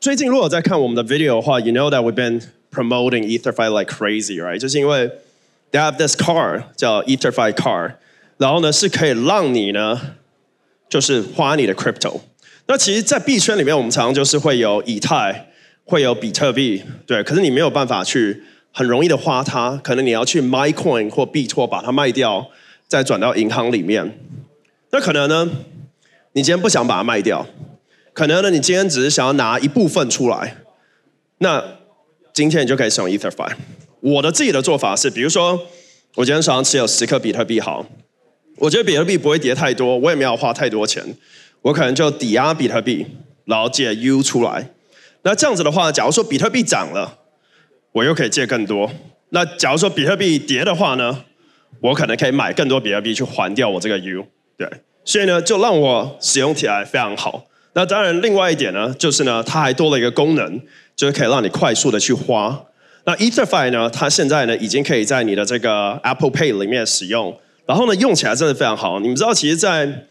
最近如果在看我们的 video 的话 ，you know that we've been promoting Ether.Fi like crazy, right？ 就是因为 they have this card 叫 Ether.Fi card， 然后呢是可以让你呢就是花你的 crypto。那其实，在币圈里面，我们常常就是会有以太，会有比特币，对，可是你没有办法去很容易的花它，可能你要去 MyCoin 或币托把它卖掉，再转到银行里面。那可能呢，你今天不想把它卖掉，可能呢，你今天只是想要拿一部分出来，那今天你就可以使用 Ether.Fi。我的自己的做法是，比如说我今天手上持有10颗比特币，好，我觉得比特币不会跌太多，我也没有花太多钱。我可能就抵押比特币，然后借 U 出来。那这样子的话，假如说比特币涨了，我又可以借更多。那假如说比特币跌的话呢，我可能可以买更多比特币去还掉我这个 U。对，所以呢，就让我使用起来非常好。那当然，另外一点呢，就是呢，它还多了一个功能，就是可以让你快速的去花。那 Ether.Fi 呢，它现在呢已经可以在你的这个 Apple Pay 里面使用，然后呢用起来真的非常好。你们知道，其实，在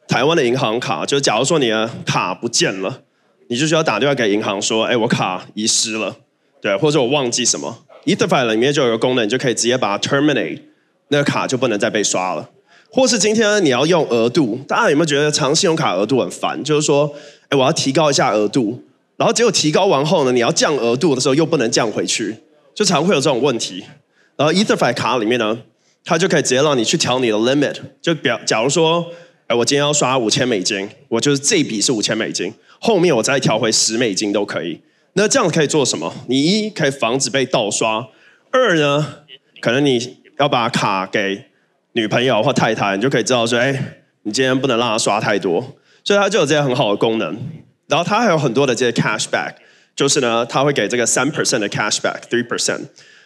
台湾的银行卡，就是假如说你的卡不见了，你就需要打电话给银行说，我卡遗失了，对，或者我忘记什么。Ether.Fi 里面就有个功能，你就可以直接把它 terminate， 那个卡就不能再被刷了。或是今天你要用额度，大家有没有觉得长信用卡额度很烦？就是说，我要提高一下额度，然后结果提高完后呢，你要降额度的时候又不能降回去，就常会有这种问题。然后 Ether.Fi 卡里面呢，它就可以直接让你去调你的 limit， 就假如说。我今天要刷$5000，我就是这一笔是$5000，后面我再调回$10都可以。那这样可以做什么？你一可以防止被盗刷，二呢，可能你要把卡给女朋友或太太，你就可以知道说，你今天不能让她刷太多，所以它就有这些很好的功能。然后它还有很多的这些 cashback， 就是呢，它会给这个3% 的 cashback，3%。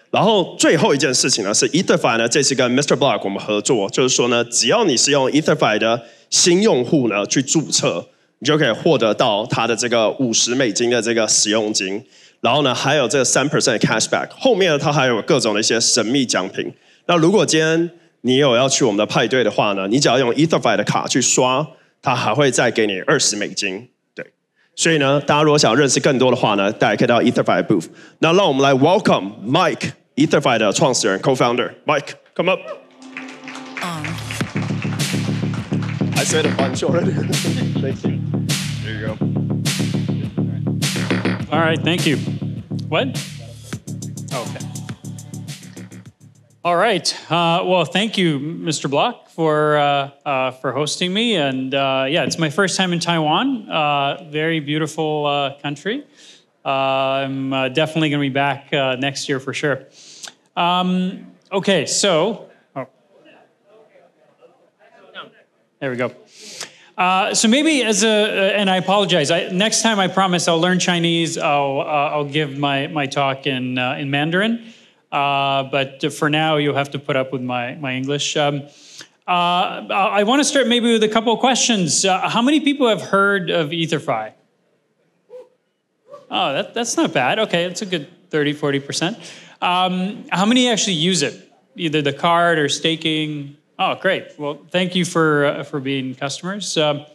然后最后一件事情呢是 Ether.Fi 呢，这次跟 Mrblock 我们合作，就是说呢，只要你是用 Ether.Fi 的新用户呢去注册，你就可以获得到它的这个$50的这个使用金，然后呢还有这个3% 的 cashback， 后面呢它还有各种的一些神秘奖品。那如果今天你有要去我们的派对的话呢，你只要用 Ether.Fi 的卡去刷，它还会再给你$20。对，所以呢，大家如果想要认识更多的话呢，大家可以到 Ether.Fi 的 booth。那让我们来 welcome Mike。Ether.Fi 的创始人 co-founder Mike, come up. I said a bunch already. Thank you. There you go. All right, thank you. What? Okay. All right. Well, thank you, Mr. Block, for hosting me. And yeah, it's my first time in Taiwan. Very beautiful country. I'm definitely going to be back next year for sure. Okay, so there we go. So maybe and I apologize. Next time I promise I'll learn Chinese. I'll give my talk in Mandarin. But for now, you'll have to put up with my English. I want to start maybe with a couple of questions. How many people have heard of Ether.Fi? Oh, that's not bad. Okay, that's a good 30-40%. How many actually use it? Either the card or staking? Oh, great. Well, thank you for being customers. So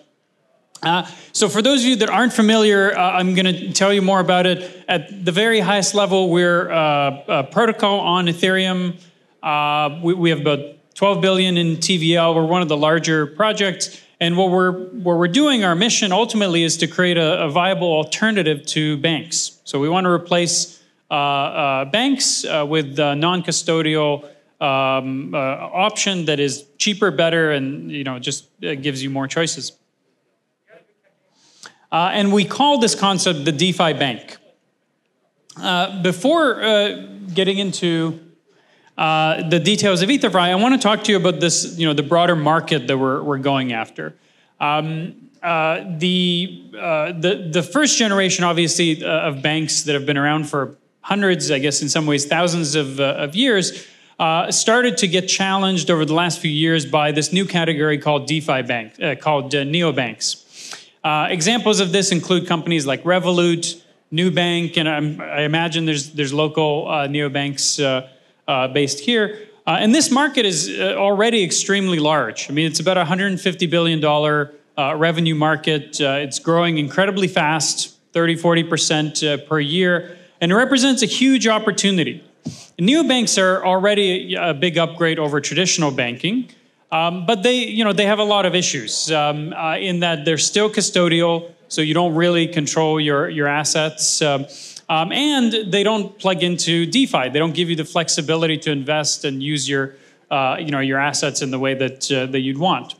for those of you that aren't familiar, I'm going to tell you more about it. At the very highest level, we're a protocol on Ethereum. We have about 12 billion in TVL. We're one of the larger projects. And what we're doing, our mission ultimately is to create a viable alternative to banks. So we want to replace banks with non-custodial option that is cheaper, better, and just gives you more choices. And we call this concept the DeFi bank. Before getting into the details of Ether.Fi, I want to talk to you about this, the broader market that we're going after. The first generation, obviously, of banks that have been around for hundreds, I guess in some ways thousands of years, started to get challenged over the last few years by this new category called DeFi bank, called neobanks. Examples of this include companies like Revolut, Nubank, and I imagine there's local neobanks based here. And this market is already extremely large. I mean, it's about $150 billion revenue market. It's growing incredibly fast. 30-40% per year, and it represents a huge opportunity. Neobanks are already a big upgrade over traditional banking, but they have a lot of issues in that they're still custodial, so you don't really control your assets, and they don't plug into DeFi. They don't give you the flexibility to invest and use your assets in the way that you'd want.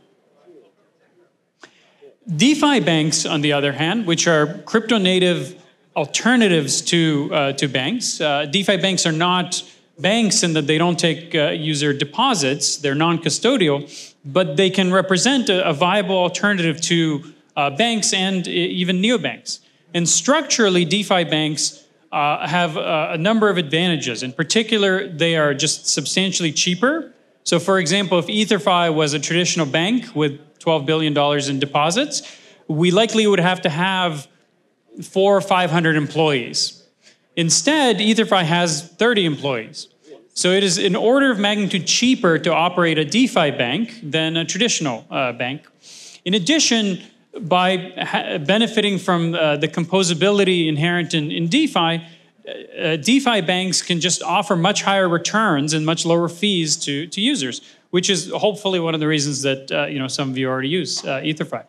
DeFi banks, on the other hand, which are crypto-native alternatives to banks. DeFi banks are not banks in that they don't take user deposits. They're non-custodial, but they can represent a viable alternative to banks and even neobanks. And structurally, DeFi banks have a number of advantages. In particular, they are just substantially cheaper. So for example, if Ether.Fi was a traditional bank with $12 billion in deposits, we likely would have to have 400 or 500 employees. Instead, Ether.Fi has 30 employees. So it is an order of magnitude cheaper to operate a DeFi bank than a traditional bank. In addition, by benefiting from the composability inherent in DeFi, DeFi banks can just offer much higher returns and much lower fees to users, which is hopefully one of the reasons that some of you already use Ether.Fi.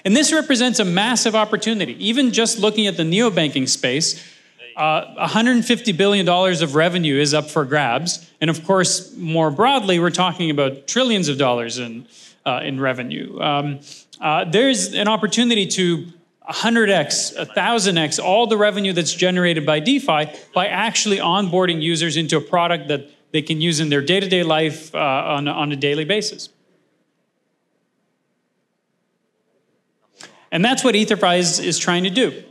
And this represents a massive opportunity. Even just looking at the neobanking space, $150 billion of revenue is up for grabs. And of course, more broadly, we're talking about trillions of dollars in revenue. There's an opportunity to 100x, 1,000x, all the revenue that's generated by DeFi by actually onboarding users into a product that they can use in their day-to-day life on a daily basis. And that's what Ether.Fi is trying to do.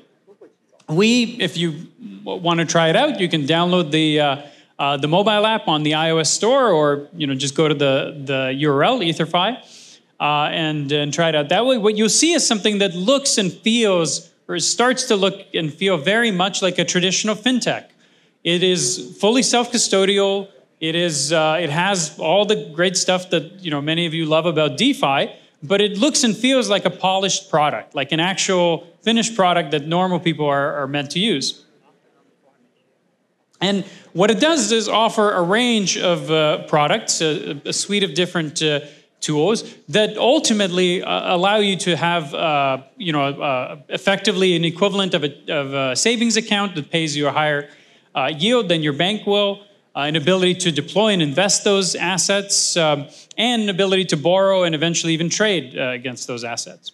If you want to try it out, you can download the mobile app on the iOS store, or just go to the URL, Ether.Fi, and try it out that way. What you'll see is something that looks and feels, or starts to look and feel very much like a traditional fintech. It is fully self-custodial. It has all the great stuff that many of you love about DeFi, but it looks and feels like a polished product, like an actual finished product that normal people are meant to use. And what it does is offer a range of products, a suite of different tools that ultimately allow you to have, effectively an equivalent of a savings account that pays you a higher yield than your bank will, an ability to deploy and invest those assets, and an ability to borrow and eventually even trade against those assets.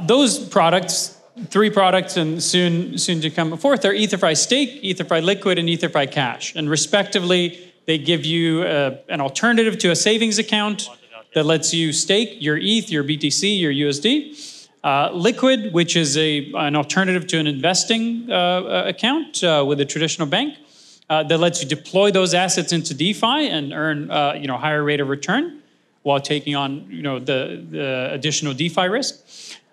Those products, 3 products and soon to come forth, are Ether.Fi Stake, Ether.Fi Liquid, and Ether.Fi Cash. And respectively, they give you an alternative to a savings account that lets you stake your ETH, your BTC, your USD. Liquid, which is an alternative to an investing account with a traditional bank, that lets you deploy those assets into DeFi and earn higher rate of return while taking on the additional DeFi risk.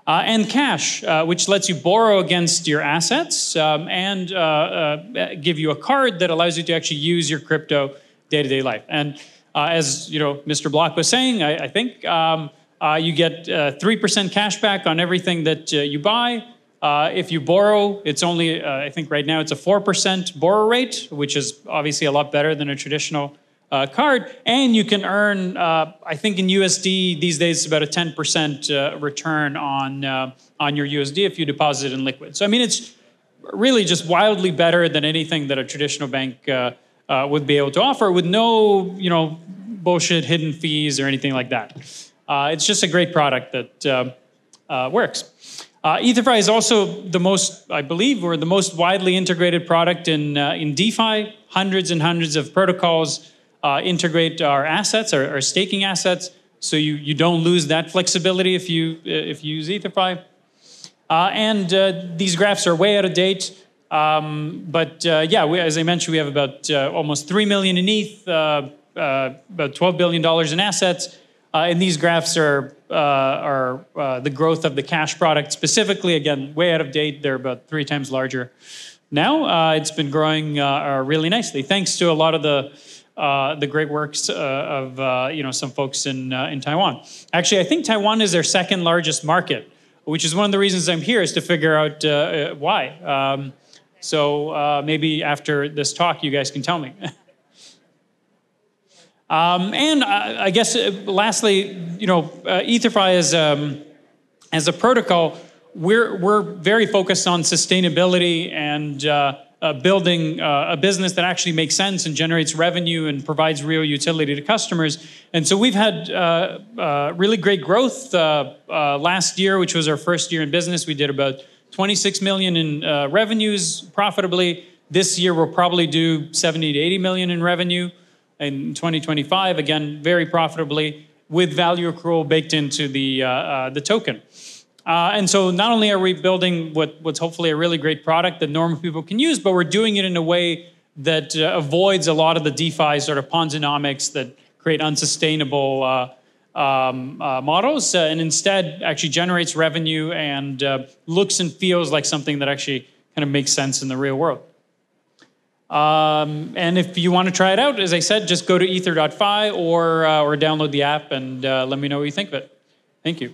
And Cash, which lets you borrow against your assets and give you a card that allows you to actually use your crypto day-to-day life. And as Mr. Block was saying, I think you get 3% cash back on everything that you buy. If you borrow, it's only, I think right now it's a 4% borrow rate, which is obviously a lot better than a traditional card. And you can earn, I think in USD these days, it's about a 10% return on your USD if you deposit in Liquid. So, I mean, it's really just wildly better than anything that a traditional bank would be able to offer, with no, bullshit hidden fees or anything like that. It's just a great product that works. Ether.Fi is also the most, I believe, or the most widely integrated product in DeFi. Hundreds and hundreds of protocols integrate our assets, our staking assets, so you don't lose that flexibility if you use Ether.Fi. And these graphs are way out of date. As I mentioned, we have about almost 3 million in ETH, about $12 billion in assets. And these graphs are the growth of the Cash product specifically. Again, way out of date. They're about 3 times larger now. It's been growing really nicely, thanks to a lot of the great works of some folks in Taiwan. Actually, I think Taiwan is their second largest market which is one of the reasons I'm here, is to figure out why. So maybe after this talk, you guys can tell me. And I guess lastly, Ether.Fi as a protocol, we're very focused on sustainability and building a business that actually makes sense and generates revenue and provides real utility to customers. And so we've had really great growth last year, which was our first year in business. We did about 26 million in revenues profitably. This year we'll probably do 70 to 80 million in revenue. In 2025, again, very profitably, with value accrual baked into the token. And so not only are we building what's hopefully a really great product that normal people can use, but we're doing it in a way that avoids a lot of the DeFi sort of Ponzi-nomics that create unsustainable models, and instead actually generates revenue and looks and feels like something that actually kind of makes sense in the real world. And if you want to try it out, as I said, just go to Ether.Fi or download the app and let me know what you think of it. Thank you.